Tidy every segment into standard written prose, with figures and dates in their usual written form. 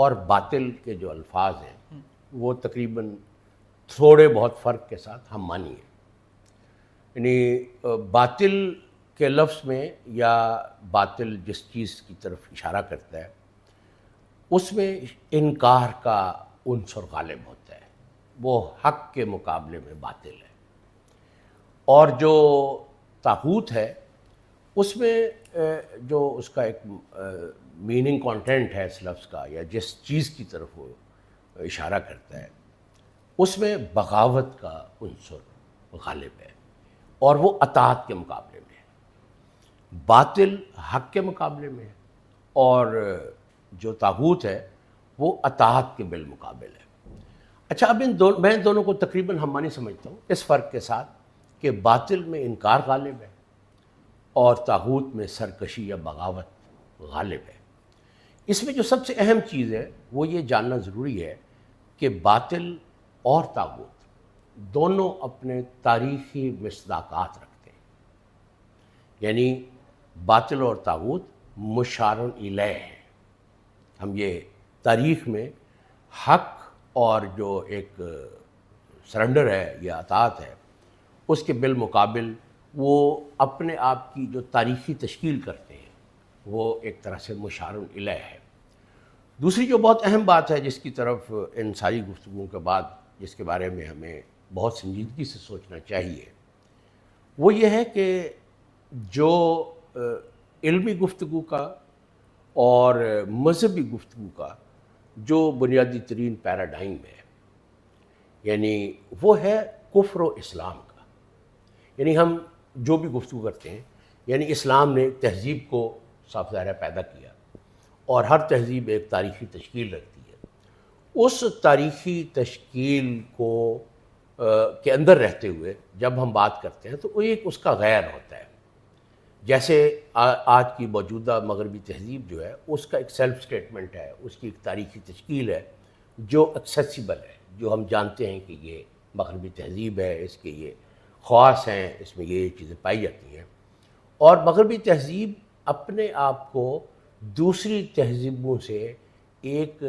اور باطل کے جو الفاظ ہیں وہ تقریباً تھوڑے بہت فرق کے ساتھ ہم مانی ہیں. یعنی باطل کے لفظ میں یا باطل جس چیز کی طرف اشارہ کرتا ہے اس میں انکار کا عنصر غالب ہوتا ہے، وہ حق کے مقابلے میں باطل ہے. اور جو طاغوت ہے اس میں جو اس کا ایک میننگ کانٹینٹ ہے اس لفظ کا یا جس چیز کی طرف وہ اشارہ کرتا ہے اس میں بغاوت کا عنصر غالب ہے اور وہ اطاعت کے مقابلے میں ہے. باطل حق کے مقابلے میں ہے اور جو طاغوت ہے وہ اطاعت کے بالمقابل ہے. اچھا، اب میں ان دونوں کو تقریباً ہم مانی سمجھتا ہوں، اس فرق کے ساتھ کہ باطل میں انکار غالب ہے اور طاغوت میں سرکشی یا بغاوت غالب ہے. اس میں جو سب سے اہم چیز ہے وہ یہ جاننا ضروری ہے کہ باطل اور طاغوت دونوں اپنے تاریخی مصداقات رکھتے ہیں. یعنی باطل اور طاغوت مشار الیہ ہیں. ہم یہ تاریخ میں حق اور جو ایک سرنڈر ہے یا اطاعت ہے اس کے بالمقابل وہ اپنے آپ کی جو تاریخی تشکیل کرتے ہیں وہ ایک طرح سے مشار الیہ ہے. دوسری جو بہت اہم بات ہے جس کی طرف ان ساری گفتگوؤں کے بعد جس کے بارے میں ہمیں بہت سنجیدگی سے سوچنا چاہیے وہ یہ ہے کہ جو علمی گفتگو کا اور مذہبی گفتگو کا جو بنیادی ترین پیراڈائم ہے یعنی وہ ہے کفر و اسلام کا. یعنی ہم جو بھی گفتگو کرتے ہیں یعنی اسلام نے تہذیب کو صاف ظاہر پیدا کیا اور ہر تہذیب ایک تاریخی تشکیل رکھتی ہے. اس تاریخی تشکیل کو کے اندر رہتے ہوئے جب ہم بات کرتے ہیں تو وہ ایک اس کا غیر ہوتا ہے. جیسے آج کی موجودہ مغربی تہذیب جو ہے اس کا ایک سیلف سٹیٹمنٹ ہے، اس کی ایک تاریخی تشکیل ہے جو ایکسیسیبل ہے، جو ہم جانتے ہیں کہ یہ مغربی تہذیب ہے، اس کے یہ خواص ہیں، اس میں یہ چیزیں پائی جاتی ہیں. اور مغربی تہذیب اپنے آپ کو دوسری تہذیبوں سے ایک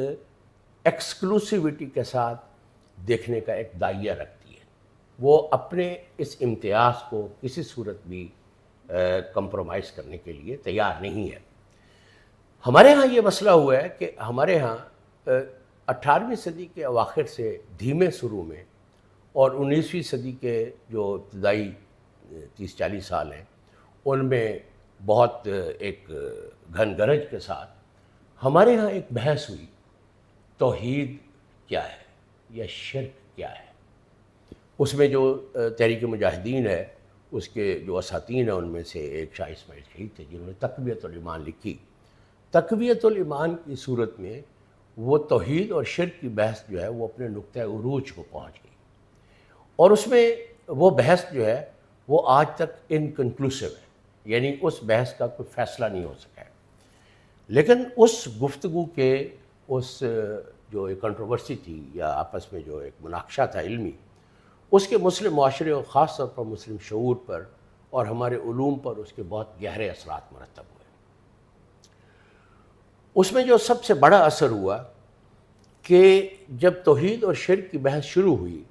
ایکسکلوسیوٹی کے ساتھ دیکھنے کا ایک داعیہ رکھتی ہے. وہ اپنے اس امتیاز کو کسی صورت بھی کمپرومائز کرنے کے لیے تیار نہیں ہے. ہمارے ہاں یہ مسئلہ ہوا ہے کہ ہمارے ہاں 18ویں صدی کے اواخر سے دھیمے شروع میں اور 19ویں صدی کے جو ابتدائی 30-40 سال ہیں ان میں بہت ایک گھن گرج کے ساتھ ہمارے ہاں ایک بحث ہوئی توحید کیا ہے یا شرک کیا ہے. اس میں جو تحریک مجاہدین ہے اس کے جو اساتین ہیں ان میں سے ایک شاہ اسماعیل شہید تھے جنہوں نے تقویۃ الایمان لکھی. تقویۃ الایمان کی صورت میں وہ توحید اور شرک کی بحث جو ہے وہ اپنے نقطہ عروج کو پہنچ گئی اور اس میں وہ بحث جو ہے وہ آج تک انکنکلوسیو ہے. یعنی اس بحث کا کوئی فیصلہ نہیں ہو سکا ہے. لیکن اس گفتگو کے اس جو ایک کنٹروورسی تھی یا آپس میں جو ایک مناقشہ تھا علمی، اس کے مسلم معاشرے اور خاص طور پر مسلم شعور پر اور ہمارے علوم پر اس کے بہت گہرے اثرات مرتب ہوئے. اس میں جو سب سے بڑا اثر ہوا کہ جب توحید اور شرک کی بحث شروع ہوئی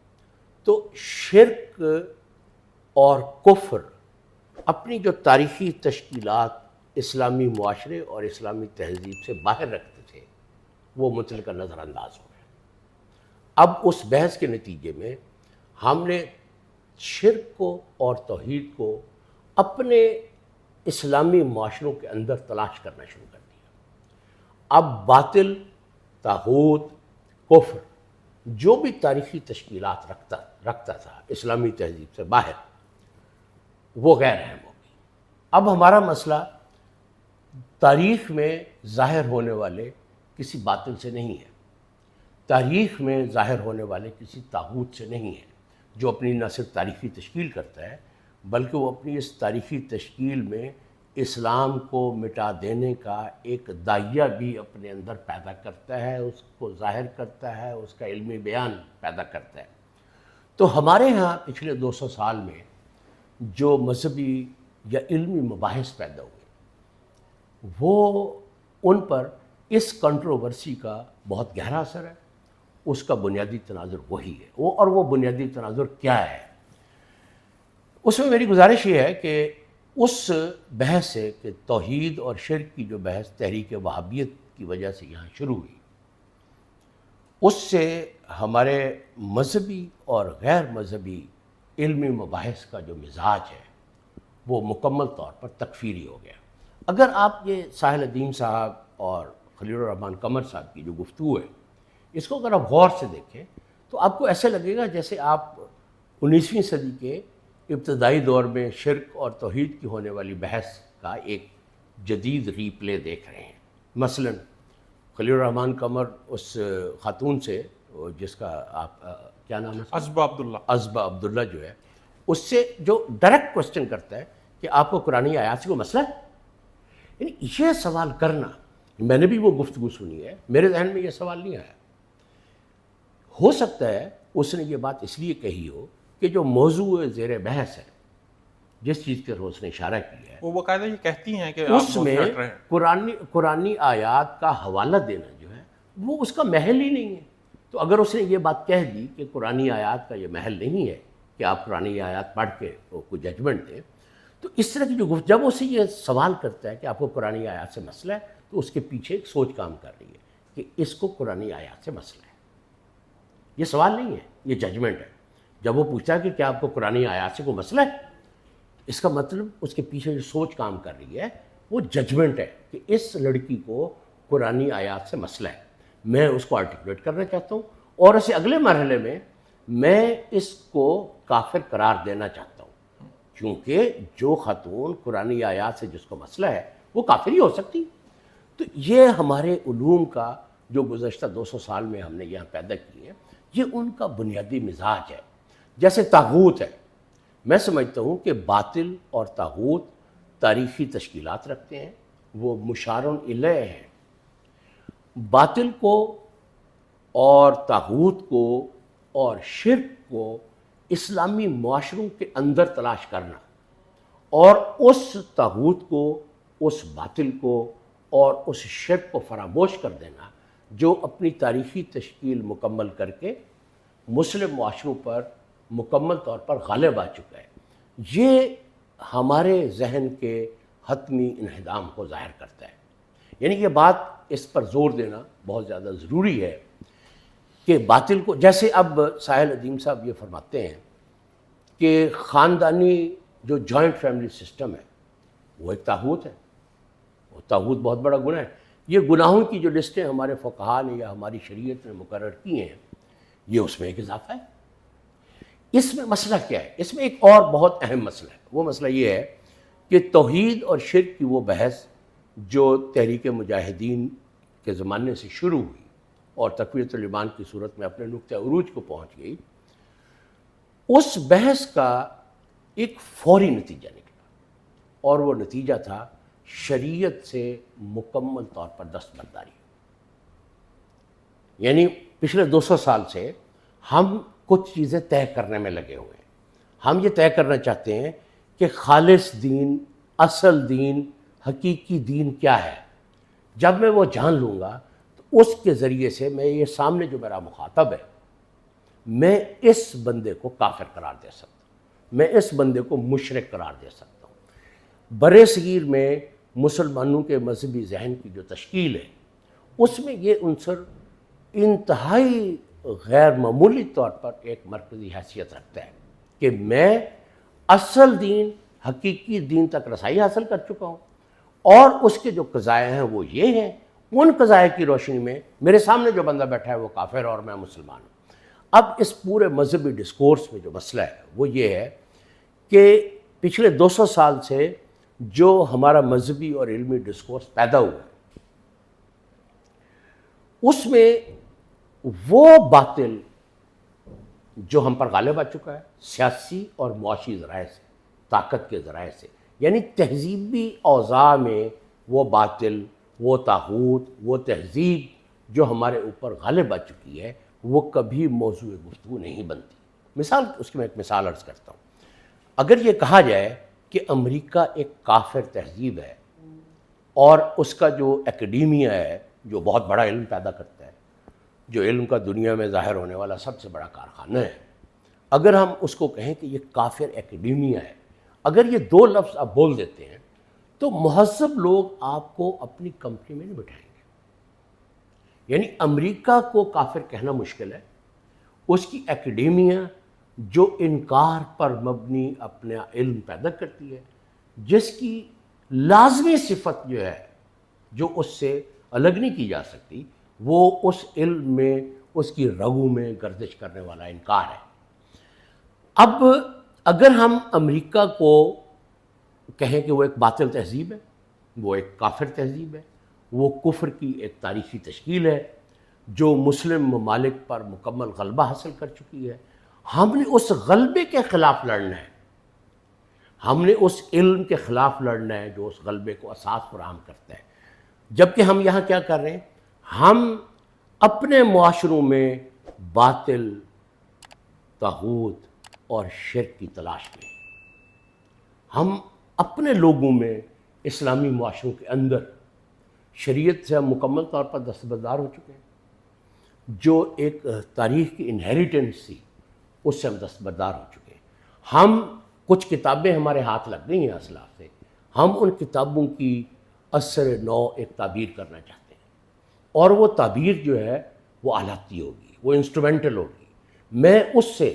تو شرک اور کفر اپنی جو تاریخی تشکیلات اسلامی معاشرے اور اسلامی تہذیب سے باہر رکھتے تھے وہ مطلقاً نظر انداز ہو گئے. اب اس بحث کے نتیجے میں ہم نے شرک کو اور توحید کو اپنے اسلامی معاشروں کے اندر تلاش کرنا شروع کر دیا. اب باطل، طاغوت، کفر جو بھی تاریخی تشکیلات رکھتا تھا اسلامی تہذیب سے باہر وہ غیر اہم ہو گئی. اب ہمارا مسئلہ تاریخ میں ظاہر ہونے والے کسی باطل سے نہیں ہے، تاریخ میں ظاہر ہونے والے کسی طاغوت سے نہیں ہے جو اپنی نہ صرف تاریخی تشکیل کرتا ہے بلکہ وہ اپنی اس تاریخی تشکیل میں اسلام کو مٹا دینے کا ایک داعیہ بھی اپنے اندر پیدا کرتا ہے، اس کو ظاہر کرتا ہے، اس کا علمی بیان پیدا کرتا ہے. تو ہمارے ہاں پچھلے 200 سال میں جو مذہبی یا علمی مباحث پیدا ہوئے وہ ان پر اس کنٹروورسی کا بہت گہرا اثر ہے، اس کا بنیادی تناظر وہی ہے، اور وہ بنیادی تناظر کیا ہے؟ اس میں میری گزارش یہ ہے کہ اس بحث سے کہ توحید اور شرک کی جو بحث تحریک وہابیت کی وجہ سے یہاں شروع ہوئی، اس سے ہمارے مذہبی اور غیر مذہبی علمی مباحث کا جو مزاج ہے وہ مکمل طور پر تکفیری ہو گیا۔ اگر آپ یہ ساحل ادیم صاحب اور خلیل الرحمن قمر صاحب کی جو گفتگو ہے، اس کو اگر آپ غور سے دیکھیں تو آپ کو ایسے لگے گا جیسے آپ 19ویں صدی کے ابتدائی دور میں شرک اور توحید کی ہونے والی بحث کا ایک جدید ری پلے دیکھ رہے ہیں۔ مثلا خلیل الرحمن قمر اس خاتون سے جس کا آپ کیا نام ہے؟ عزبہ عبداللہ۔ عزبہ عبداللہ جو ہے، اس سے جو ڈائریکٹ کوشچن کرتا ہے کہ آپ کو قرآن آیات سے کوئی مسئلہ ہے؟ یعنی یہ سوال کرنا، میں نے بھی وہ گفتگو سنی ہے، میرے ذہن میں یہ سوال نہیں آیا۔ ہو سکتا ہے اس نے یہ بات اس لیے کہی ہو کہ جو موضوع زیر بحث ہے، جس چیز کی طرف اس نے اشارہ کیا ہے، وہ باقاعدہ یہ کہتی ہیں کہ اس میں قرآنی آیات کا حوالہ دینا جو ہے وہ اس کا محل ہی نہیں ہے۔ تو اگر اس نے یہ بات کہہ دی کہ قرآنی آیات کا یہ محل نہیں ہے کہ آپ قرآنی آیات پڑھ کے کوئی ججمنٹ دیں، تو اس طرح کی جو جب اسے یہ سوال کرتا ہے کہ آپ کو قرآنی آیات سے مسئلہ ہے، تو اس کے پیچھے ایک سوچ کام کر رہی ہے کہ اس کو قرآنی آیات سے مسئلہ ہے۔ یہ سوال نہیں ہے، یہ ججمنٹ ہے۔ جب وہ پوچھتا ہے کہ کیا آپ کو قرآنی آیات سے کوئی مسئلہ ہے، اس کا مطلب اس کے پیچھے جو سوچ کام کر رہی ہے وہ ججمنٹ ہے کہ اس لڑکی کو قرآنی آیات سے مسئلہ ہے، میں اس کو آرٹیکولیٹ کرنا چاہتا ہوں، اور اسے اگلے مرحلے میں میں اس کو کافر قرار دینا چاہتا ہوں، کیونکہ جو خاتون قرآنی آیات سے جس کو مسئلہ ہے وہ کافر ہی ہو سکتی۔ تو یہ ہمارے علوم کا جو گزشتہ 200 سال میں ہم نے یہاں پیدا کیے ہیں، یہ ان کا بنیادی مزاج ہے۔ جیسے طاغوت ہے، میں سمجھتا ہوں کہ باطل اور طاغوت تاریخی تشکیلات رکھتے ہیں، وہ مشار الیہ ہیں۔ باطل کو اور طاغوت کو اور شرک کو اسلامی معاشروں کے اندر تلاش کرنا، اور اس طاغوت کو، اس باطل کو اور اس شرک کو فراموش کر دینا جو اپنی تاریخی تشکیل مکمل کر کے مسلم معاشروں پر مکمل طور پر غالب آ چکا ہے، یہ ہمارے ذہن کے حتمی انہدام کو ظاہر کرتا ہے۔ یعنی یہ بات اس پر زور دینا بہت زیادہ ضروری ہے کہ باطل کو، جیسے اب ساحل ادیم صاحب یہ فرماتے ہیں کہ خاندانی جو جوائنٹ فیملی سسٹم ہے وہ ایک طاغوت ہے، وہ طاغوت بہت بڑا گناہ ہے۔ یہ گناہوں کی جو لسٹیں ہمارے فقہا نے یا ہماری شریعت نے مقرر کی ہیں، یہ اس میں ایک اضافہ ہے۔ اس میں مسئلہ کیا ہے؟ اس میں ایک اور بہت اہم مسئلہ ہے۔ وہ مسئلہ یہ ہے کہ توحید اور شرک کی وہ بحث جو تحریک مجاہدین کے زمانے سے شروع ہوئی اور تقویت الایمان کی صورت میں اپنے نقطہ عروج کو پہنچ گئی، اس بحث کا ایک فوری نتیجہ نکلا، اور وہ نتیجہ تھا شریعت سے مکمل طور پر دستبرداری۔ یعنی پچھلے 200 سال سے ہم کچھ چیزیں طے کرنے میں لگے ہوئے ہیں۔ ہم یہ طے کرنا چاہتے ہیں کہ خالص دین، اصل دین، حقیقی دین کیا ہے۔ جب میں وہ جان لوں گا تو اس کے ذریعے سے میں یہ سامنے جو میرا مخاطب ہے، میں اس بندے کو کافر قرار دے سکتا ہوں، میں اس بندے کو مشرک قرار دے سکتا ہوں۔ برِ صغیر میں مسلمانوں کے مذہبی ذہن کی جو تشکیل ہے، اس میں یہ عنصر انتہائی غیر معمولی طور پر ایک مرکزی حیثیت رکھتا ہے کہ میں اصل دین، حقیقی دین تک رسائی حاصل کر چکا ہوں، اور اس کے جو قضائے ہیں وہ یہ ہیں، ان قضائے کی روشنی میں میرے سامنے جو بندہ بیٹھا ہے وہ کافر اور میں مسلمان ہوں۔ اب اس پورے مذہبی ڈسکورس میں جو مسئلہ ہے وہ یہ ہے کہ پچھلے 200 سال سے جو ہمارا مذہبی اور علمی ڈسکورس پیدا ہوا ہے، اس میں وہ باطل جو ہم پر غالب آ چکا ہے سیاسی اور معاشی ذرائع سے، طاقت کے ذرائع سے، یعنی تہذیبی اوضاع میں وہ باطل، وہ طاغوت، وہ تہذیب جو ہمارے اوپر غالب آ چکی ہے، وہ کبھی موضوع گفتگو نہیں بنتی۔ مثال، اس کی میں ایک مثال عرض کرتا ہوں۔ اگر یہ کہا جائے کہ امریکہ ایک کافر تہذیب ہے اور اس کا جو اکیڈیمیا ہے جو بہت بڑا علم پیدا کرتا ہے، جو علم کا دنیا میں ظاہر ہونے والا سب سے بڑا کارخانہ ہے، اگر ہم اس کو کہیں کہ یہ کافر اکیڈیمیا ہے، اگر یہ دو لفظ آپ بول دیتے ہیں تو مہذب لوگ آپ کو اپنی کمپنی میں نہیں بٹھائیں گے۔ یعنی امریکہ کو کافر کہنا مشکل ہے، اس کی اکیڈیمیا جو انکار پر مبنی اپنا علم پیدا کرتی ہے، جس کی لازمی صفت جو ہے جو اس سے الگ نہیں کی جا سکتی، وہ اس علم میں اس کی رگوں میں گردش کرنے والا انکار ہے۔ اب اگر ہم امریکہ کو کہیں کہ وہ ایک باطل تہذیب ہے، وہ ایک کافر تہذیب ہے، وہ کفر کی ایک تاریخی تشکیل ہے جو مسلم ممالک پر مکمل غلبہ حاصل کر چکی ہے، ہم نے اس غلبے کے خلاف لڑنا ہے، ہم نے اس علم کے خلاف لڑنا ہے جو اس غلبے کو اساس فراہم کرتا ہے۔ جبکہ ہم یہاں کیا کر رہے ہیں؟ ہم اپنے معاشروں میں باطل، طاغوت اور شرک کی تلاش میں، ہم اپنے لوگوں میں اسلامی معاشروں کے اندر شریعت سے ہم مکمل طور پر دستبردار ہو چکے ہیں، جو ایک تاریخ کی انہیریٹنس تھی اس سے ہم دستبردار ہو چکے ہیں۔ ہم کچھ کتابیں ہمارے ہاتھ لگ گئی ہیں اسلاف سے، ہم ان کتابوں کی اثر نو ایک تعبیر کرنا چاہتے ہیں، اور وہ تعبیر جو ہے وہ آلاتی ہوگی، وہ انسٹرومنٹل ہوگی۔ میں اس سے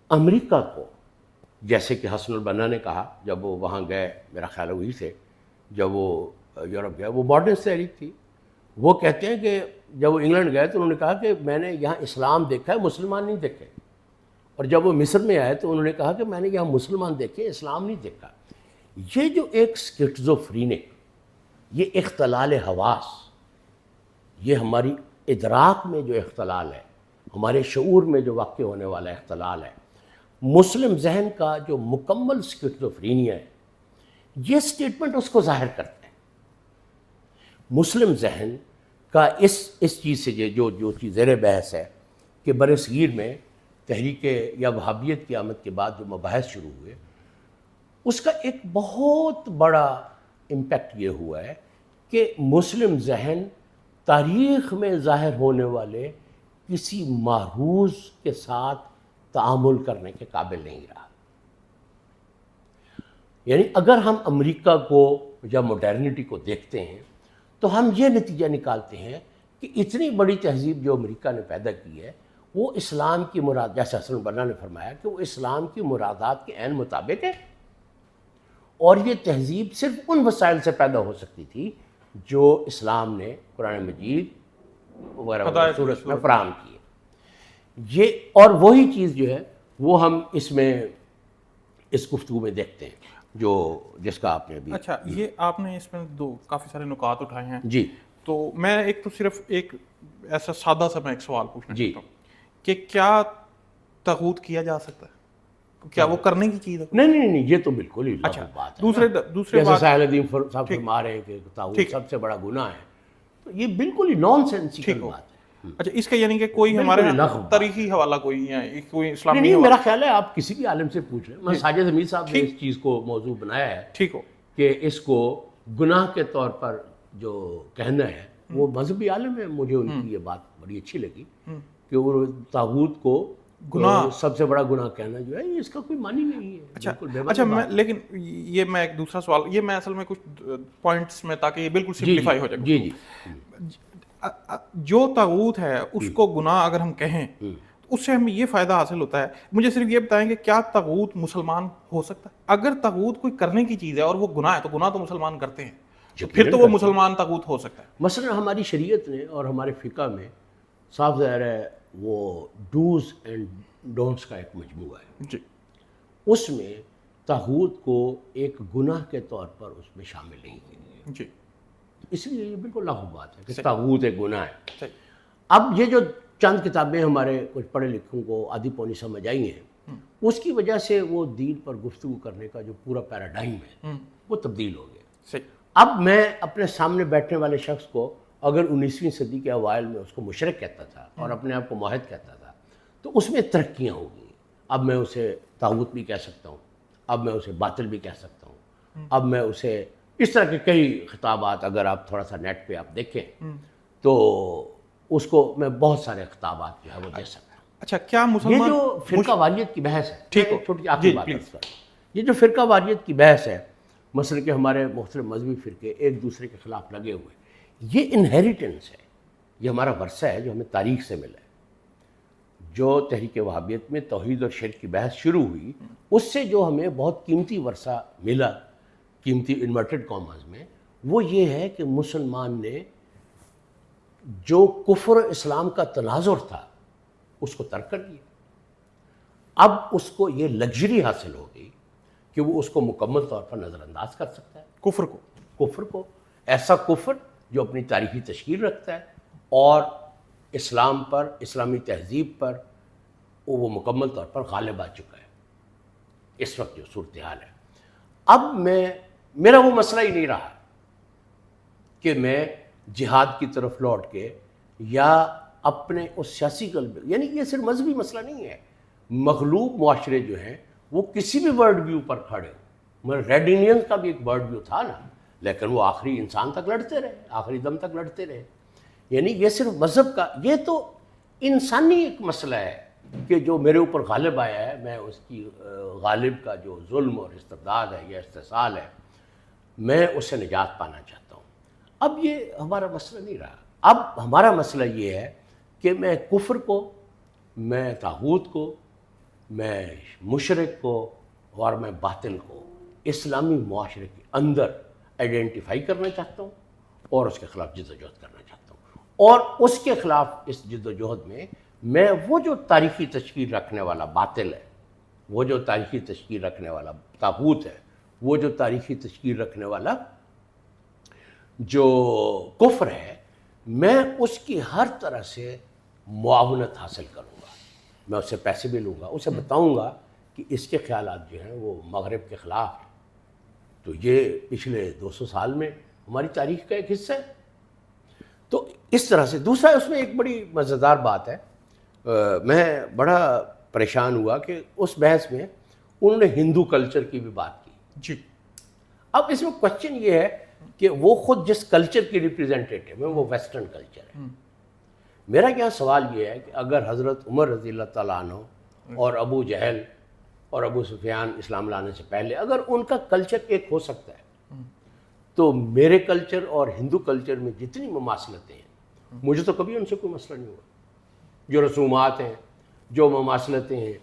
امریکہ کو، جیسے کہ حسن البنا نے کہا جب وہ وہاں گئے، میرا خیال ہے وہی سے جب وہ یورپ گئے، وہ ماڈرن تحریک تھی، وہ کہتے ہیں کہ جب وہ انگلینڈ گئے تو انہوں نے کہا کہ میں نے یہاں اسلام دیکھا ہے، مسلمان نہیں دیکھے، اور جب وہ مصر میں آئے تو انہوں نے کہا کہ میں نے یہاں مسلمان دیکھے، اسلام نہیں دیکھا۔ یہ جو ایک سکیزوفرینک، یہ اختلال حواس، یہ ہماری ادراک میں جو اختلال ہے، ہمارے شعور میں جو واقع ہونے والا اختلال ہے، مسلم ذہن کا جو مکمل سکیزوفرینیا ہے، یہ سٹیٹمنٹ اس کو ظاہر کرتا ہے۔ مسلم ذہن کا اس چیز سے جو چیز زیر بحث ہے کہ بر صغیر میں تحریک یا وہابیت کی آمد کے بعد جو مباحث شروع ہوئے، اس کا ایک بہت بڑا امپیکٹ یہ ہوا ہے کہ مسلم ذہن تاریخ میں ظاہر ہونے والے کسی معروض کے ساتھ تعامل کرنے کے قابل نہیں رہا۔ یعنی اگر ہم امریکہ کو یا ماڈرنٹی کو دیکھتے ہیں تو ہم یہ نتیجہ نکالتے ہیں کہ اتنی بڑی تہذیب جو امریکہ نے پیدا کی ہے، وہ اسلام کی مراد، جیسے حسن البنا نے فرمایا کہ وہ اسلام کی مرادات کے عین مطابق ہے، اور یہ تہذیب صرف ان وسائل سے پیدا ہو سکتی تھی جو اسلام نے قرآن مجید وغیرہ صورت میں فراہم کی ہے۔ یہ اور وہی چیز جو ہے وہ ہم اس میں اس گفتگو میں دیکھتے ہیں جو جس کا آپ نے ابھی۔ اچھا، یہ آپ نے اس میں کافی سارے نکات اٹھائے ہیں جی، تو میں ایک تو صرف ایک ایسا سادہ سا میں ایک سوال پوچھنا جی، چاہتا ہوں کہ کیا طاغوت کیا جا سکتا ہے؟ کیا وہ کرنے کی چیز ہے؟ نہیں، یہ تو بالکل ہی اچھا، بات ہے۔ دوسرے جیسے بات، ساحل الدین صاحب فرما رہے ہیں کہ طاغوت سب سے بڑا گناہ ہے، تو یہ بالکل ہی نان سینسیکل بات ہے۔ اچھا، اس کا یعنی کہ کوئی ہمارے تاریخی حوالہ کوئی ہے، کوئی اسلامی نہیں، میرا خیال ہے آپ کسی بھی عالم سے پوچھ رہے ہیں، میں ساجد حمید صاحب نے اس چیز کو موضوع بنایا ہے، ٹھیک ہو، کہ اس کو گناہ کے طور پر جو کہنا ہے، وہ مذہبی عالم ہے، مجھے ان کی یہ بات بڑی اچھی لگی کہ وہ طاغوت کو گناہ سب سے بڑا گناہ کہنا جو ہے، اس کا کوئی معنی نہیں ہے۔ اچھا، لیکن یہ میں ایک دوسرا سوال، یہ میں اصل میں کچھ پوائنٹس میں تاکہ یہ بالکل سمپلیفائی ہو جائے۔ جی، جو طاغوت ہے اس کو گناہ اگر ہم کہیں تو اس سے ہمیں یہ فائدہ حاصل ہوتا ہے، مجھے صرف یہ بتائیں کہ کیا طاغوت مسلمان ہو سکتا ہے؟ اگر طاغوت کوئی کرنے کی چیز ہے اور وہ گناہ ہے تو گناہ تو مسلمان کرتے ہیں، پھر تو وہ مسلمان طاغوت ہو سکتا ہے۔ مثلا ہماری شریعت نے اور ہمارے فقہ میں صاف ظاہر ہے وہ ڈوز اینڈ ڈونٹس کا ایک مجموعہ ہے، جی، اس میں طاغوت کو ایک گناہ کے طور پر اس میں شامل نہیں کیا گیا، جی، اس لیے یہ بالکل لاغو بات ہے کہ طاغوت ایک گناہ ہے۔ صحیح۔ اب یہ جو چند کتابیں ہمارے کچھ پڑھے لکھوں کو آدھی پونی سمجھ آئی ہیں، اس کی وجہ سے وہ دین پر گفتگو کرنے کا جو پورا پیراڈائم ہے وہ تبدیل ہو گیا۔ صحیح۔ اب میں اپنے سامنے بیٹھنے والے شخص کو اگر 19ویں صدی کے اوائل میں اس کو مشرک کہتا تھا اور اپنے آپ کو موحد کہتا تھا تو اس میں ترقیاں ہو گئی۔ اب میں اسے طاغوت بھی کہہ سکتا ہوں، اب میں اسے باطل بھی کہہ سکتا ہوں، اب میں اسے اس طرح کے کئی خطابات اگر آپ تھوڑا سا نیٹ پہ آپ دیکھیں تو اس کو میں بہت سارے خطابات جو ہے وہ دے سکتا ہوں. اچھا کیا یہ مسلمان جو فرقہ واریت کی بحث ہے، ٹھیک ہو چھوٹی آخری جی بات پلیز. عرض کروں. یہ جو فرقہ واریت کی بحث ہے، مثلا کہ ہمارے مختلف مذہبی فرقے ایک دوسرے کے خلاف لگے ہوئے، یہ انہیریٹنس ہے، یہ ہمارا ورثہ ہے جو ہمیں تاریخ سے ملا ہے. جو تحریک وہابیت میں توحید اور شرک کی بحث شروع ہوئی، اس سے جو ہمیں بہت قیمتی ورثہ ملا، قیمتی انورٹڈ کاماز میں، وہ یہ ہے کہ مسلمان نے جو کفر و اسلام کا تناظر تھا اس کو ترک کر دیا. اب اس کو یہ لگژری حاصل ہو گئی کہ وہ اس کو مکمل طور پر نظر انداز کر سکتا ہے. کفر کو ایسا کفر جو اپنی تاریخی تشکیل رکھتا ہے اور اسلام پر، اسلامی تہذیب پر وہ مکمل طور پر غالب آ چکا ہے اس وقت جو صورتحال ہے. اب میرا وہ مسئلہ ہی نہیں رہا کہ میں جہاد کی طرف لوٹ کے یا اپنے اس سیاسی قلب، یعنی یہ صرف مذہبی مسئلہ نہیں ہے. مغلوب معاشرے جو ہیں وہ کسی بھی ورلڈ ویو پر کھڑے ہو، ریڈ انڈین کا بھی ایک ورلڈ ویو تھا نا، لیکن وہ آخری انسان تک لڑتے رہے، آخری دم تک لڑتے رہے. یعنی یہ صرف مذہب کا، یہ تو انسانی ایک مسئلہ ہے کہ جو میرے اوپر غالب آیا ہے، میں اس کی غالب کا جو ظلم اور استبداد ہے یا استحصال ہے، میں اس سے نجات پانا چاہتا ہوں. اب یہ ہمارا مسئلہ نہیں رہا. اب ہمارا مسئلہ یہ ہے کہ میں کفر کو، میں طاغوت کو، میں مشرک کو اور میں باطل کو اسلامی معاشرے کے اندر آئیڈینٹیفائی کرنا چاہتا ہوں اور اس کے خلاف جد و جہد کرنا چاہتا ہوں. اور اس کے خلاف اس جد و جہد میں وہ جو تاریخی تشکیل رکھنے والا باطل ہے، وہ جو تاریخی تشکیل رکھنے والا طاغوت ہے، وہ جو تاریخی تشکیل رکھنے والا جو کفر ہے، میں اس کی ہر طرح سے معاونت حاصل کروں گا. میں اس سے پیسے بھی لوں گا، اسے بتاؤں گا کہ اس کے خیالات جو ہیں وہ مغرب کے خلاف ہیں. تو یہ پچھلے 200 سال میں ہماری تاریخ کا ایک حصہ ہے. تو اس طرح سے دوسرا اس میں ایک بڑی مزیدار بات ہے، میں بڑا پریشان ہوا کہ اس بحث میں انہوں نے ہندو کلچر کی بھی بات کی. جی. اب اس میں کوشچن یہ ہے کہ وہ خود جس کلچر کی ریپریزنٹیٹیو ہے وہ ویسٹرن کلچر ہے. میرا کیا سوال یہ ہے کہ اگر حضرت عمر رضی اللہ تعالیٰ عنہ اور ابو جہل اور ابو سفیان اسلام لانے سے پہلے اگر ان کا کلچر ایک ہو سکتا ہے، تو میرے کلچر اور ہندو کلچر میں جتنی مماثلتیں ہیں، مجھے تو کبھی ان سے کوئی مسئلہ نہیں ہوا. جو رسومات ہیں، جو مماثلتیں ہیں،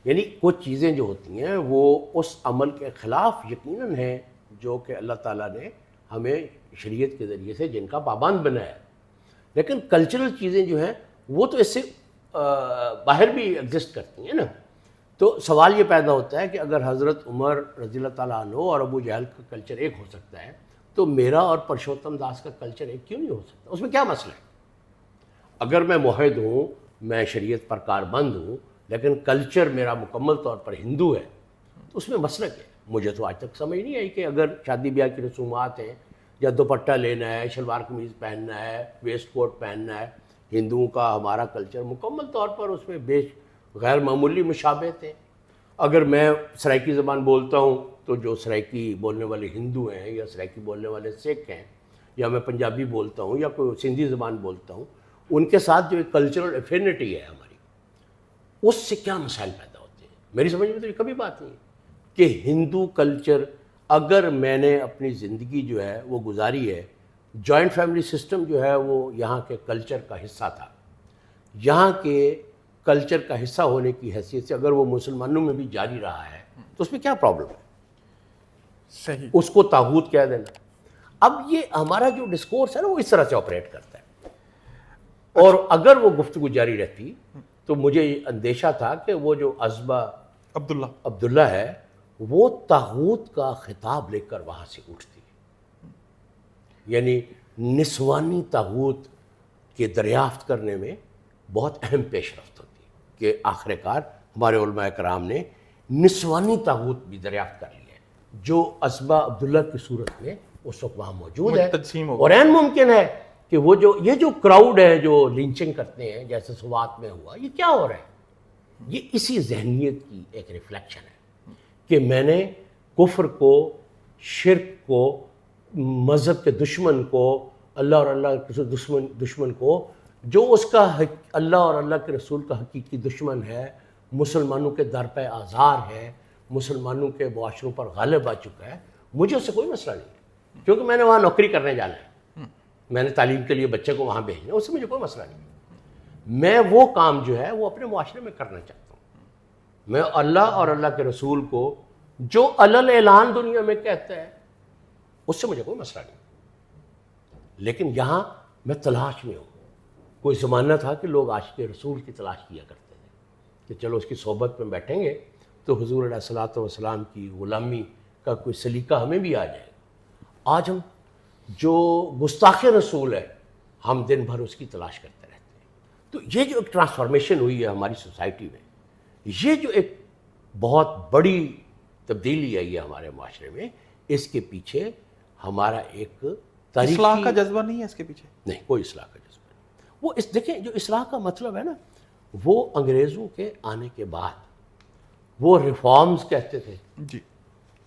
یعنی کچھ چیزیں جو ہوتی ہیں وہ اس عمل کے خلاف یقیناً ہیں جو کہ اللہ تعالیٰ نے ہمیں شریعت کے ذریعے سے جن کا پابند بنایا ہے. لیکن کلچرل چیزیں جو ہیں وہ تو اس سے باہر بھی ایگزسٹ کرتی ہیں نا. تو سوال یہ پیدا ہوتا ہے کہ اگر حضرت عمر رضی اللہ تعالیٰ عنہ اور ابو جہل کا کلچر ایک ہو سکتا ہے تو میرا اور پرشوتم داس کا کلچر ایک کیوں نہیں ہو سکتا؟ اس میں کیا مسئلہ ہے؟ اگر میں موحد ہوں، میں شریعت پر کاربند ہوں، لیکن کلچر میرا مکمل طور پر ہندو ہے، تو اس میں مسئلہ کیا ہے؟ مجھے تو آج تک سمجھ نہیں آئی کہ اگر شادی بیاہ کی رسومات ہیں یا دوپٹہ لینا ہے، شلوار قمیض پہننا ہے، ویسٹ کوٹ پہننا ہے، ہندوؤں کا ہمارا کلچر مکمل طور پر اس میں غیر معمولی مشابہت ہیں. اگر میں سرائکی زبان بولتا ہوں تو جو سرائکی بولنے والے ہندو ہیں یا سرائکی بولنے والے سکھ ہیں، یا میں پنجابی بولتا ہوں یا کوئی سندھی زبان بولتا ہوں، ان کے ساتھ جو ایک کلچرل افینٹی ہے ہماری، اس سے کیا مسائل پیدا ہوتے ہیں؟ میری سمجھ میں تو یہ کبھی بات نہیں ہے کہ ہندو کلچر، اگر میں نے اپنی زندگی جو ہے وہ گزاری ہے، جوائنٹ فیملی سسٹم جو ہے وہ یہاں کے کلچر کا حصہ تھا، یہاں کے کلچر کا حصہ ہونے کی حیثیت سے اگر وہ مسلمانوں میں بھی جاری رہا ہے تو اس میں کیا پرابلم ہے؟ صحیح. اس کو طاغوت کہہ دینا. اب یہ ہمارا جو ڈسکورس ہے نا وہ اس طرح سے آپریٹ کرتا ہے. اور اگر وہ گفتگو جاری رہتی تو مجھے یہ اندیشہ تھا کہ وہ جو عزبہ عبداللہ ہے وہ طاغوت کا خطاب لے کر وہاں سے اٹھتی، یعنی نسوانی طاغوت کے دریافت کرنے میں بہت اہم پیش رفت ہوتی ہے کہ آخر کار ہمارے علماء کرام نے نسوانی طاغوت بھی دریافت کر لیا ہے جو عزبہ عبداللہ کی صورت میں اس وقت وہاں موجود ہے. اور این ممکن ہے کہ وہ یہ جو کراؤڈ ہے جو لنچنگ کرتے ہیں جیسے سوات میں ہوا، یہ کیا ہو رہا ہے؟ یہ اسی ذہنیت کی ایک ریفلیکشن ہے کہ میں نے کفر کو، شرک کو مذہب کے دشمن کو، اللہ اور اللہ کے دشمن کو، جو اس کا اللہ اور اللہ کے رسول کا حقیقی دشمن ہے، مسلمانوں کے در پہ آزار ہے، مسلمانوں کے معاشروں پر غالب آ چکا ہے، مجھے اس سے کوئی مسئلہ نہیں ہے، کیونکہ میں نے وہاں نوکری کرنے جانا ہے، میں نے تعلیم کے لیے بچے کو وہاں بھیجنا ہے، اس سے مجھے کوئی مسئلہ نہیں ہے۔ میں وہ کام جو ہے وہ اپنے معاشرے میں کرنا چاہتا ہوں، میں اللہ اور اللہ کے رسول کو جو علل اعلان دنیا میں کہتا ہے اس سے مجھے کوئی مسئلہ نہیں، لیکن یہاں میں تلاش میں ہوں۔ کوئی زمانہ تھا کہ لوگ عاشق رسول کی تلاش کیا کرتے تھے کہ چلو اس کی صحبت میں بیٹھیں گے تو حضور علیہ الصلوۃ والسلام کی غلامی کا کوئی سلیقہ ہمیں بھی آ جائے گا۔ آج ہم جو گستاخ رسول ہے ہم دن بھر اس کی تلاش کرتے رہتے ہیں۔ تو یہ جو ایک ٹرانسفارمیشن ہوئی ہے ہماری سوسائٹی میں، یہ جو ایک بہت بڑی تبدیلی آئی ہے ہمارے معاشرے میں، اس کے پیچھے ہمارا ایک تاریخی اصلاح کا جذبہ نہیں ہے اس کے پیچھے؟ نہیں، کوئی اصلاح کا جذبہ نہیں۔ وہ دیکھیں جو اصلاح کا مطلب ہے نا، وہ انگریزوں کے آنے کے بعد وہ ریفارمز کہتے تھے، جی،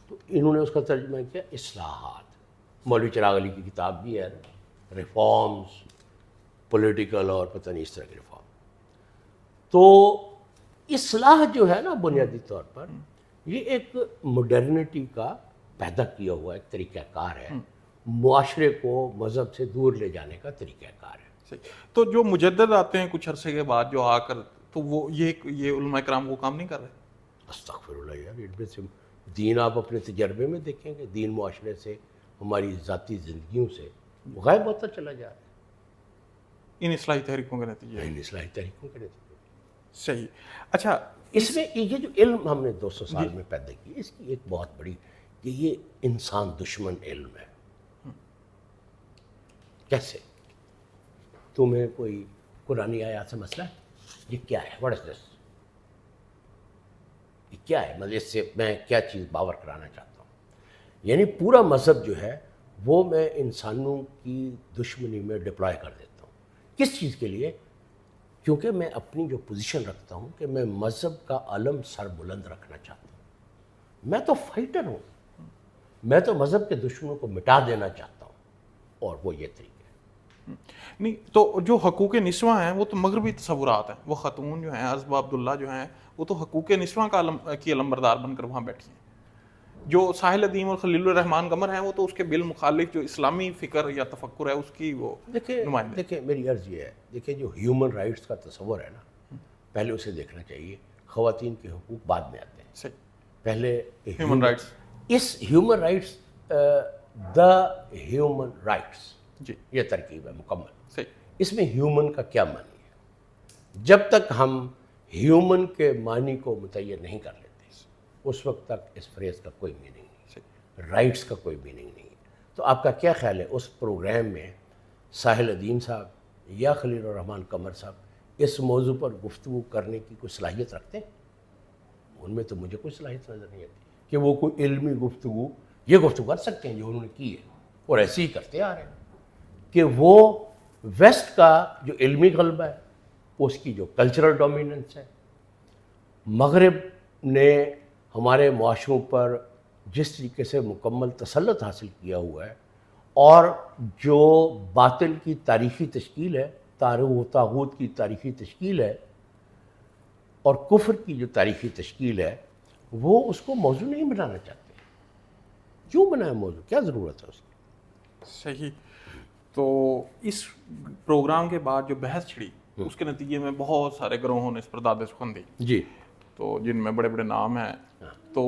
تو انہوں نے اس کا ترجمہ کیا اصلاحات۔ مولوی چراغ علی کی کتاب بھی ہے ریفارمز، پولیٹیکل اور پتہ نہیں اس طرح کے ریفارم۔ تو اصلاح جو ہے نا بنیادی طور پر یہ ایک مڈرنٹی کا پیدا کیا ہوا ایک طریقہ کار ہے، معاشرے کو مذہب سے دور لے جانے کا طریقہ کار ہے۔ صحیح۔ تو جو مجدد آتے ہیں کچھ عرصے کے بعد جو آ کر، تو وہ یہ علماء کرام وہ کام نہیں کر رہے؟ استغفر اللہ یار، ان میں سے دین آپ اپنے تجربے میں دیکھیں گے، دین معاشرے سے، ہماری ذاتی زندگیوں سے غائب ہوتا چلا جا رہا ہے ان اصلاحی تحریکوں کے نتیجے؟ ان اصلاحی تحریکوں کے نتیجے۔ صحیح۔ اچھا، اس میں یہ جو علم ہم نے 200 سال میں پیدا کی، اس کی ایک بہت بڑی کہ یہ انسان دشمن علم ہے۔ کیسے؟ تمہیں کوئی قرآنی آیات سے مسئلہ ہے؟ یہ کیا ہے؟ واٹ از دس؟ یہ کیا ہے؟ مطلب اس سے میں کیا چیز باور کرانا چاہتا ہوں؟ یعنی پورا مذہب جو ہے وہ میں انسانوں کی دشمنی میں ڈپلوائے کر دیتا ہوں۔ کس چیز کے لیے؟ کیونکہ میں اپنی جو پوزیشن رکھتا ہوں کہ میں مذہب کا علم سر بلند رکھنا چاہتا ہوں۔ میں تو فائٹر ہوں، میں تو مذہب کے دشمنوں کو مٹا دینا چاہتا ہوں، اور وہ یہ طریقہ ہے۔ نہیں تو جو حقوق نسواں ہیں وہ تو مغربی تصورات ہیں، وہ خاتون جو ہیں عزبہ عبداللہ جو ہیں وہ تو حقوق نسواں کی علمبردار بن کر وہاں بیٹھی ہیں۔ جو ساحل ادیم اور خلیل الرحمان قمر ہیں وہ تو اس کے بالمخالف جو اسلامی فکر یا تفکر ہے اس کی وہ نمائندے۔ دیکھیں میری عرض یہ ہے، دیکھیں جو ہیومن رائٹس کا تصور ہے نا، پہلے اسے دیکھنا چاہیے۔ خواتین کے حقوق بعد میں آتے ہیں، صحیح، پہلے ہیومن رائٹس۔ اس human rights, the human rights, جی، یہ ترکیب ہے مکمل۔ صحیح۔ اس میں ہیومن کا کیا معنی ہے؟ جب تک ہم ہیومن کے معنی کو متعین نہیں کر لیتے اس وقت تک اس فریز کا کوئی میننگ نہیں، رائٹس کا کوئی میننگ نہیں ہے۔ تو آپ کا کیا خیال ہے اس پروگرام میں ساحل ادیم صاحب یا خلیل الرحمان قمر صاحب اس موضوع پر گفتگو کرنے کی کوئی صلاحیت رکھتے ہیں؟ ان میں تو مجھے کوئی صلاحیت نظر نہیں آتی کہ وہ کوئی علمی گفتگو یہ گفتگو کر سکتے ہیں جو انہوں نے کی ہے، اور ایسے ہی کرتے آ رہے ہیں کہ وہ ویسٹ کا جو علمی غلبہ ہے، اس کی جو کلچرل ڈومیننس ہے، مغرب نے ہمارے معاشروں پر جس طریقے سے مکمل تسلط حاصل کیا ہوا ہے، اور جو باطل کی تاریخی تشکیل ہے، طاغوت کی تاریخی تشکیل ہے، اور کفر کی جو تاریخی تشکیل ہے، وہ اس کو موضوع نہیں بنانا چاہتے۔ کیوں بنائے موضوع؟ کیا ضرورت ہے اس کی؟ صحیح۔ تو اس پروگرام کے بعد جو بحث چھڑی اس کے نتیجے میں بہت سارے گروہوں نے اس پر داد سخن دی، جی، تو جن میں بڑے بڑے نام ہیں۔ تو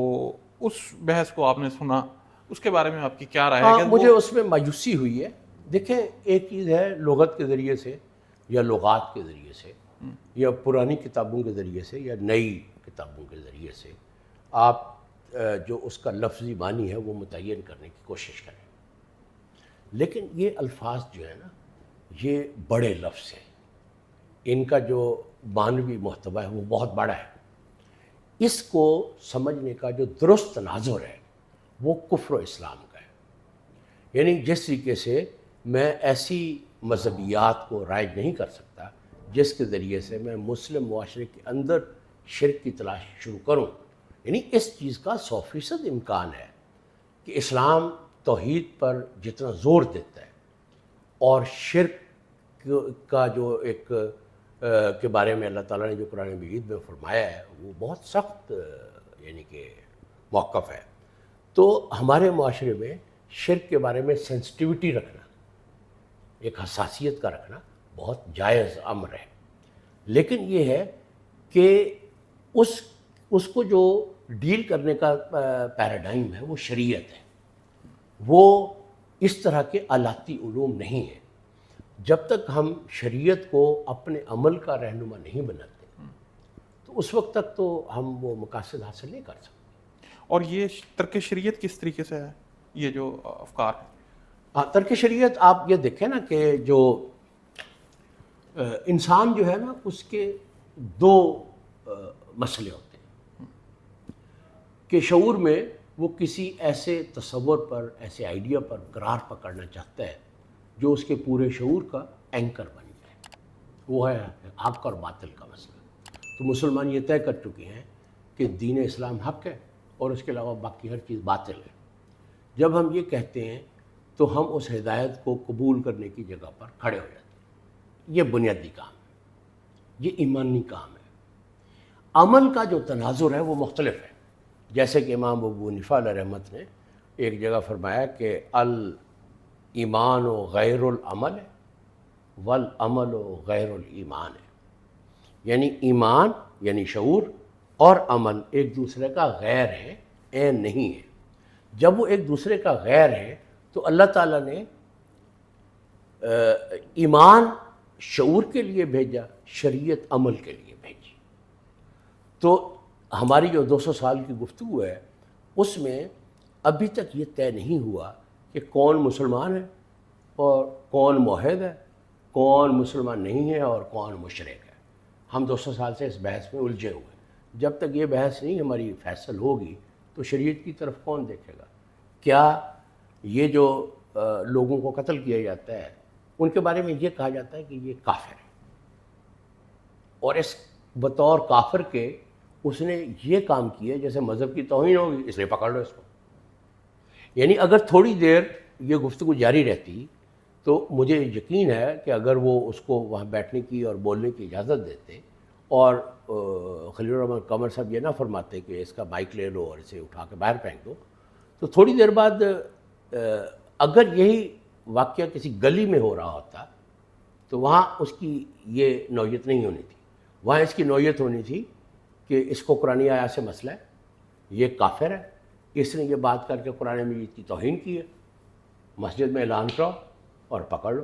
اس بحث کو آپ نے سنا، اس کے بارے میں آپ کی کیا رائے ہے؟ مجھے اس میں مایوسی ہوئی ہے۔ دیکھیں ایک چیز ہے لغت کے ذریعے سے یا لغات کے ذریعے سے یا پرانی کتابوں کے ذریعے سے یا نئی کتابوں کے ذریعے سے آپ جو اس کا لفظی معنی ہے وہ متعین کرنے کی کوشش کریں، لیکن یہ الفاظ جو ہے نا یہ بڑے لفظ ہیں، ان کا جو معنوی محتویٰ ہے وہ بہت بڑا ہے۔ اس کو سمجھنے کا جو درست تناظر ہے وہ کفر و اسلام کا ہے۔ یعنی جس طریقے سے میں ایسی مذہبیات کو رائج نہیں کر سکتا جس کے ذریعے سے میں مسلم معاشرے کے اندر شرک کی تلاش شروع کروں، یعنی اس چیز کا 100% امکان ہے کہ اسلام توحید پر جتنا زور دیتا ہے اور شرک کا جو ایک کے بارے میں اللہ تعالیٰ نے جو قرآن مجید میں فرمایا ہے وہ بہت سخت یعنی کہ موقف ہے. تو ہمارے معاشرے میں شرک کے بارے میں سینسٹیوٹی رکھنا، ایک حساسیت کا رکھنا بہت جائز امر ہے. لیکن یہ ہے کہ اس کو جو ڈیل کرنے کا پیراڈائم ہے وہ شریعت ہے، وہ اس طرح کے آلاتی علوم نہیں ہیں. جب تک ہم شریعت کو اپنے عمل کا رہنما نہیں بناتے تو اس وقت تک تو ہم وہ مقاصد حاصل نہیں کر سکتے. اور یہ ترک شریعت کس طریقے سے ہے یہ جو افکار ہیں؟ ہاں، ترک شریعت آپ یہ دیکھیں نا کہ جو انسان جو ہے نا اس کے دو مسئلے ہوتے ہیں کہ شعور میں وہ کسی ایسے تصور پر، ایسے آئیڈیا پر قرار پکڑنا چاہتا ہے جو اس کے پورے شعور کا اینکر بن جائے. وہ ہے حق اور باطل کا مسئلہ. تو مسلمان یہ طے کر چکے ہیں کہ دین اسلام حق ہے اور اس کے علاوہ باقی ہر چیز باطل ہے. جب ہم یہ کہتے ہیں تو ہم اس ہدایت کو قبول کرنے کی جگہ پر کھڑے ہو جاتے ہیں. یہ بنیادی کام ہے، یہ ایمانی کام ہے. عمل کا جو تناظر ہے وہ مختلف ہے. جیسے کہ امام ابو حنیفہ علیہ رحمت نے ایک جگہ فرمایا کہ الایمان و غیر العمل ہے والعمل و غیر الایمان ہے. یعنی ایمان یعنی شعور اور عمل ایک دوسرے کا غیر ہے، عین نہیں ہے. جب وہ ایک دوسرے کا غیر ہے تو اللہ تعالیٰ نے ایمان شعور کے لیے بھیجا، شریعت عمل کے لیے بھیجی. تو ہماری جو 200 سال کی گفتگو ہے اس میں ابھی تک یہ طے نہیں ہوا کہ کون مسلمان ہے اور کون موحد ہے، کون مسلمان نہیں ہے اور کون مشرک ہے. ہم 200 سال سے اس بحث میں الجھے ہوئے. جب تک یہ بحث نہیں ہماری فیصل ہوگی تو شریعت کی طرف کون دیکھے گا؟ کیا یہ جو لوگوں کو قتل کیا جاتا ہے ان کے بارے میں یہ کہا جاتا ہے کہ یہ کافر ہے، اور اس بطور کافر کے اس نے یہ کام کیا جیسے مذہب کی توہین ہوگی اس لیے پکڑ لو اس کو. یعنی اگر تھوڑی دیر یہ گفتگو جاری رہتی تو مجھے یقین ہے کہ اگر وہ اس کو وہاں بیٹھنے کی اور بولنے کی اجازت دیتے اور خلیل الرحمن قمر صاحب یہ نہ فرماتے کہ اس کا مائک لے لو اور اسے اٹھا کے باہر پھینک دو، تو تھوڑی دیر بعد اگر یہی واقعہ کسی گلی میں ہو رہا ہوتا تو وہاں اس کی یہ نوعیت نہیں ہونی تھی. وہاں اس کی نوعیت ہونی تھی کہ اس کو قرآن آیات سے مسئلہ ہے، یہ کافر ہے، اس نے یہ بات کر کے قرآن مجید کی توہین کی ہے، مسجد میں اعلان کرو اور پکڑ لو.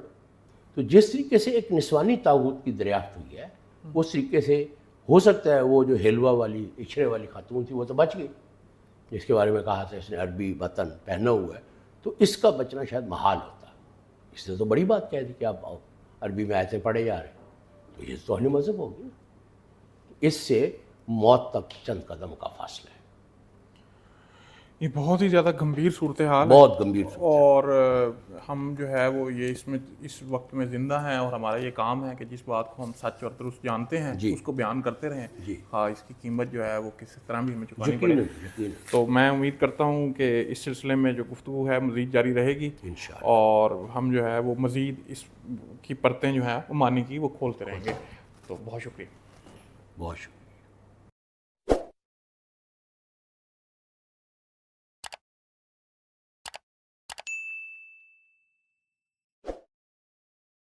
تو جس طریقے سے ایک نسوانی طاغوت کی دریافت ہوئی ہے اس طریقے سے ہو سکتا ہے وہ جو حلوہ والی اچھڑے والی خاتون تھی وہ تو بچ گئی، جس کے بارے میں کہا تھا اس نے عربی وطن پہنا ہوا ہے، تو اس کا بچنا شاید محال ہوتا. اس نے تو بڑی بات کہہ دی کہ آپ عربی میں آیتیں پڑھے جا رہے ہیں، تو یہ توہین مذہب ہوگی. اس سے موت تک چند قدم کا فاصلہ ہے. یہ بہت ہی زیادہ گمبھیر صورتحال ہے، بہت گمبھیر اور ہم جو ہے وہ یہ اس میں اس وقت میں زندہ ہیں اور ہمارا یہ کام ہے کہ جس بات کو ہم سچ اور درست جانتے ہیں اس کو بیان کرتے رہیں. ہاں، اس کی قیمت جو ہے وہ کسی طرح بھی ہمیں چکانی پڑے. تو میں امید کرتا ہوں کہ اس سلسلے میں جو گفتگو ہے مزید جاری رہے گی اور ہم جو ہے وہ مزید اس کی پرتیں جو ہے وہ معنی کی وہ کھولتے رہیں گے. تو بہت شکریہ. بہت شکریہ.